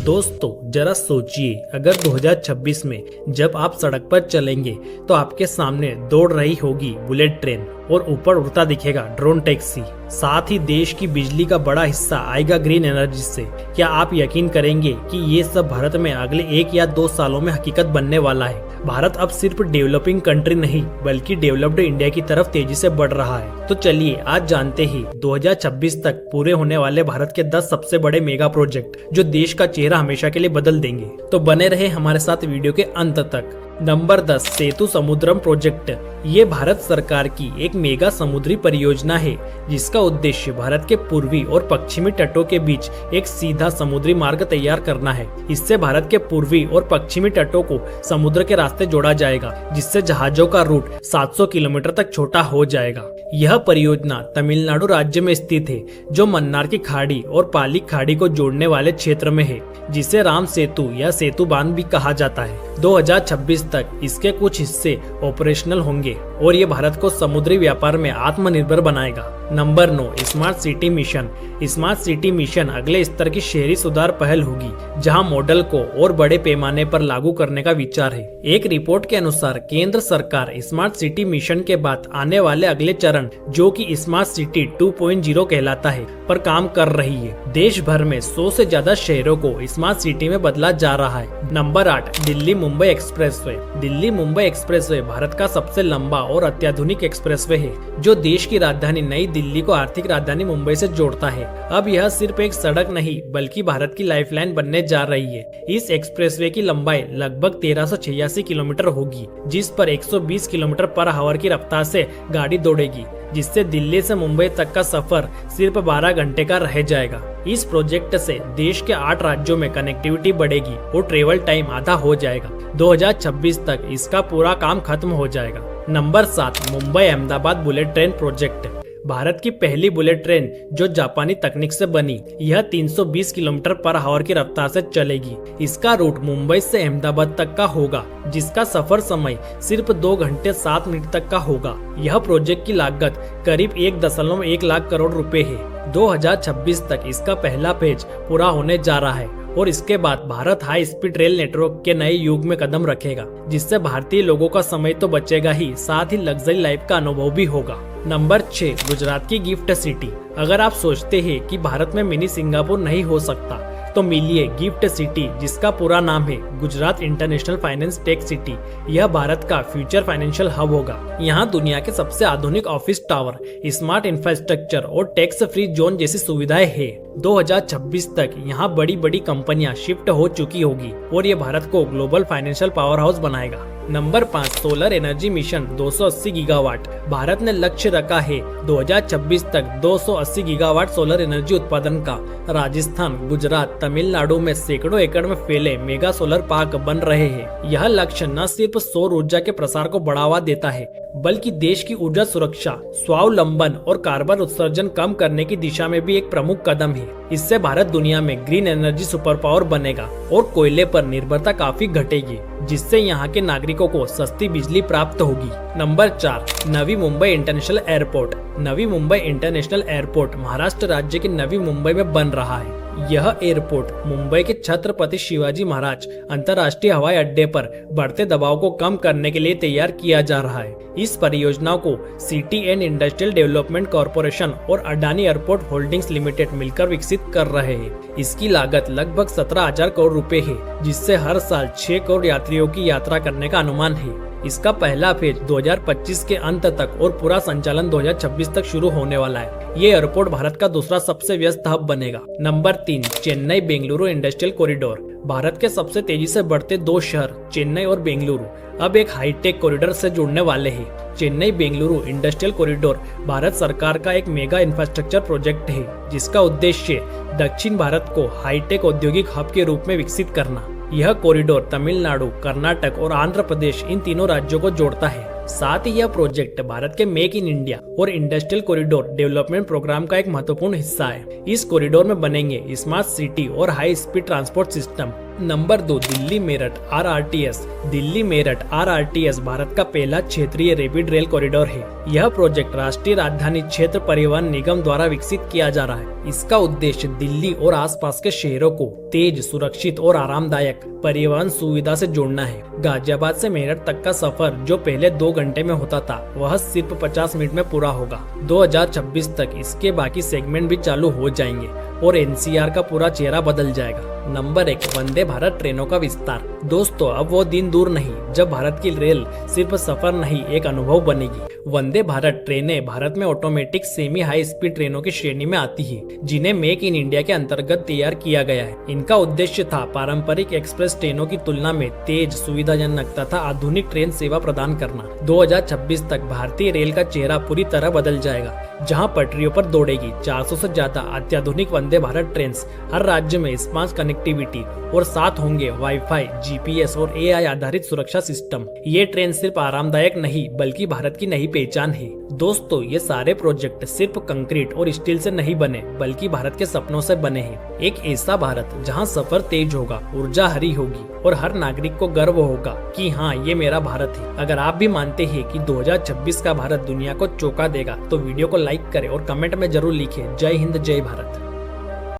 दोस्तों जरा सोचिए, अगर 2026 में जब आप सड़क पर चलेंगे तो आपके सामने दौड़ रही होगी बुलेट ट्रेन और ऊपर उड़ता दिखेगा ड्रोन टैक्सी। साथ ही देश की बिजली का बड़ा हिस्सा आएगा ग्रीन एनर्जी से। क्या आप यकीन करेंगे कि ये सब भारत में अगले 1 या 2 सालों में हकीकत बनने वाला है। भारत अब सिर्फ डेवलपिंग कंट्री नहीं बल्कि डेवलप्ड इंडिया की तरफ तेजी से बढ़ रहा है। तो चलिए आज जानते ही 2026 तक पूरे होने वाले भारत के 10 सबसे बड़े मेगा प्रोजेक्ट जो देश का चेहरा हमेशा के लिए बदल देंगे। तो बने रहे हमारे साथ वीडियो के अंत तक। नंबर 10 सेतु समुद्रम प्रोजेक्ट। ये भारत सरकार की एक मेगा समुद्री परियोजना है जिसका उद्देश्य भारत के पूर्वी और पश्चिमी तटों के बीच एक सीधा समुद्री मार्ग तैयार करना है। इससे भारत के पूर्वी और पश्चिमी तटों को समुद्र के रास्ते जोड़ा जाएगा, जिससे जहाजों का रूट 700 किलोमीटर तक छोटा हो जाएगा। यह परियोजना तमिलनाडु राज्य में स्थित है, जो मन्नार की खाड़ी और पाली खाड़ी को जोड़ने वाले क्षेत्र में है, जिसे राम सेतु या सेतु बांध भी कहा जाता है। 2026 तक इसके कुछ हिस्से ऑपरेशनल होंगे और ये भारत को समुद्री व्यापार में आत्मनिर्भर बनाएगा। Number 9 smart city mission. Smart city mission अगले स्तर की शहरी सुधार पहल होगी, जहां मॉडल को और बड़े पैमाने पर लागू करने का विचार है। एक रिपोर्ट के अनुसार केंद्र सरकार स्मार्ट सिटी मिशन के बाद आने वाले अगले चरण, जो कि स्मार्ट सिटी 2.0 कहलाता है, पर काम कर रही है। देश भर में 100 से ज्यादा शहरों को स्मार्ट सिटी में बदला जा रहा है। Number 8 Delhi Mumbai expressway. Delhi Mumbai expressway Bharat का सबसे लंबा और अत्याधुनिक एक्सप्रेसवे है, जो देश की राजधानी नई दिल्ली को आर्थिक राजधानी मुंबई से जोड़ता है। अब यह सिर्फ एक सड़क नहीं बल्कि भारत की लाइफलाइन बनने जा रही है। इस एक्सप्रेसवे की लंबाई लगभग 1386 किलोमीटर होगी, जिस पर 120 किलोमीटर पर आवर की रफ्तार से गाड़ी दौड़ेगी, जिससे दिल्ली से मुंबई तक का सफर सिर्फ 12 घंटे का रह जाएगा। इस प्रोजेक्ट से देश के 8 राज्यों में कनेक्टिविटी बढ़ेगी और ट्रेवल टाइम आधा हो जाएगा। 2026 तक इसका पूरा काम खत्म हो जाएगा। Number 7 Mumbai Ahmedabad bullet train project. Bharat की पहली बुलेट ट्रेन जो जापानी तकनीक से बनी, यह 320 किलोमीटर पर आवर की रफ्तार से चलेगी। इसका रूट मुंबई से अहमदाबाद तक का होगा, जिसका सफर समय सिर्फ 2 घंटे 7 मिनट तक का होगा। यह प्रोजेक्ट की लागत करीब 1.1 लाख करोड़ रुपए है। 2026 तक इसका पहला फेज पूरा होने जा रहा है और इसके बाद Bharat high speed rail network के नए युग में कदम रखेगा, जिससे भारतीय लोगों का समय तो बचेगा ही, साथ ही लग्जरी लाइफ का अनुभव भी होगा। नंबर 6 गुजरात की गिफ्ट सिटी। अगर आप सोचते हैं कि भारत में मिनी सिंगापुर नहीं हो सकता, तो मिलिए गिफ्ट सिटी, जिसका पूरा नाम है Gujarat international finance tech city. यह भारत का फ्यूचर फाइनेंशियल हब होगा। यहाँ दुनिया के सबसे आधुनिक ऑफिस टावर, स्मार्ट इंफ्रास्ट्रक्चर और टैक्स फ्री जोन जैसी सुविधाएं हैं। 2026 तक यहाँ बड़ी बड़ी कंपनियां शिफ्ट हो चुकी होगी और ये भारत को ग्लोबल फाइनेंशियल पावर हाउस बनाएगा। Number 5 solar energy mission 280 gigawatt. Bharat ने लक्ष्य रखा है 2026 तक 280 गीगावाट सोलर एनर्जी उत्पादन का। राजस्थान, गुजरात, तमिलनाडु में सैकड़ों एकड़ में फैले मेगा सोलर पार्क बन रहे हैं। यह लक्ष्य न सिर्फ सौर ऊर्जा के प्रसार को बढ़ावा देता है, बल्कि देश की ऊर्जा सुरक्षा, स्वावलंबन और कार्बन उत्सर्जन कम करने की दिशा में भी एक प्रमुख कदम है। इससे भारत दुनिया में ग्रीन एनर्जी सुपर पावर बनेगा और कोयले पर निर्भरता काफी घटेगी, जिससे यहाँ के नागरिकों को सस्ती बिजली प्राप्त होगी। Number 4 Navi Mumbai international airport. Navi Mumbai international airport Maharashtra राज्य के नवी मुंबई में बन रहा है। यह एयरपोर्ट मुंबई के छत्रपति शिवाजी महाराज अंतर्राष्ट्रीय हवाई अड्डे पर बढ़ते दबाव को कम करने के लिए तैयार किया जा रहा है। इस परियोजना को city and industrial development corporation और अडानी एयरपोर्ट होल्डिंग्स लिमिटेड मिलकर विकसित कर रहे हैं। इसकी लागत लगभग 17,000 करोड़ रुपए है, जिससे हर साल 6 करोड़ यात्रियों की यात्रा करने का अनुमान है। इसका पहला फेज 2025 के अंत तक और पूरा संचालन 2026 तक शुरू होने वाला है। ये एयरपोर्ट भारत का दूसरा सबसे व्यस्त हब बनेगा। Number 3 Chennai Bengaluru industrial corridor. Bharat के सबसे तेजी से बढ़ते 2 शहर चेन्नई और बेंगलुरु अब एक हाईटेक कॉरिडोर से जुड़ने वाले हैं। चेन्नई बेंगलुरु इंडस्ट्रियल कॉरिडोर भारत सरकार का एक मेगा इंफ्रास्ट्रक्चर प्रोजेक्ट है, जिसका उद्देश्य दक्षिण भारत को हाईटेक औद्योगिक हब के रूप में विकसित करना। यह कॉरिडोर तमिलनाडु, कर्नाटक और आंध्र प्रदेश इन तीनों राज्यों को जोड़ता है। साथ ही यह प्रोजेक्ट भारत के मेक इन इंडिया और इंडस्ट्रियल कॉरिडोर डेवलपमेंट प्रोग्राम का एक महत्वपूर्ण हिस्सा है। इस कॉरिडोर में बनेंगे स्मार्ट सिटी और high speed transport system, number 2, Delhi Meerut RRTS। Delhi Meerut RRTS Bharat का पहला क्षेत्रीय रैपिड रेल कॉरिडोर है। यह प्रोजेक्ट राष्ट्रीय राजधानी क्षेत्र परिवहन निगम द्वारा विकसित किया जा रहा है। इसका उद्देश्य दिल्ली और आसपास के शहरों को तेज, सुरक्षित और आरामदायक परिवहन सुविधा से जोड़ना है। गाजियाबाद से मेरठ तक का सफर जो पहले 2 घंटे में होता था, वह सिर्फ 50 मिनट में पूरा होगा। 2026 तक इसके बाकी सेगमेंट भी चालू हो जाएंगे और NCR का पूरा चेहरा बदल जाएगा। नंबर 1, वंदे भारत ट्रेनों का विस्तार। दोस्तों, अब वो दिन दूर नहीं जब भारत की रेल सिर्फ सफर नहीं, एक अनुभव बनेगी। वंदे भारत ट्रेनें भारत में ऑटोमेटिक सेमी हाई स्पीड ट्रेनों की श्रेणी में आती है, जिन्हें मेक इन इंडिया के अंतर्गत तैयार किया गया है। इनका उद्देश्य था पारंपरिक एक्सप्रेस ट्रेनों की तुलना में तेज, सुविधाजनक तथा आधुनिक ट्रेन सेवा प्रदान करना। 2026 तक भारतीय रेल का चेहरा पूरी तरह बदल जाएगा, जहां पटरियों पर दौड़ेगी 400 से ज्यादा अत्याधुनिक वंदे भारत ट्रेन। हर राज्य में स्मार्ट कनेक्टिविटी और साथ होंगे वाईफाई, GPS और AI आधारित सुरक्षा सिस्टम। ये ट्रेन सिर्फ आरामदायक नहीं बल्कि भारत की नई पहचान है। दोस्तों, ये सारे प्रोजेक्ट सिर्फ कंक्रीट और स्टील से नहीं बने बल्कि भारत के सपनों से बने हैं। एक ऐसा भारत जहां सफर तेज होगा, ऊर्जा हरी होगी और हर नागरिक को गर्व होगा कि हाँ, ये मेरा भारत है। अगर आप भी मानते हैं कि 2026 का भारत दुनिया को चौंका देगा तो वीडियो को लाइक करें और कमेंट में जरूर लिखें जय हिंद, जय भारत।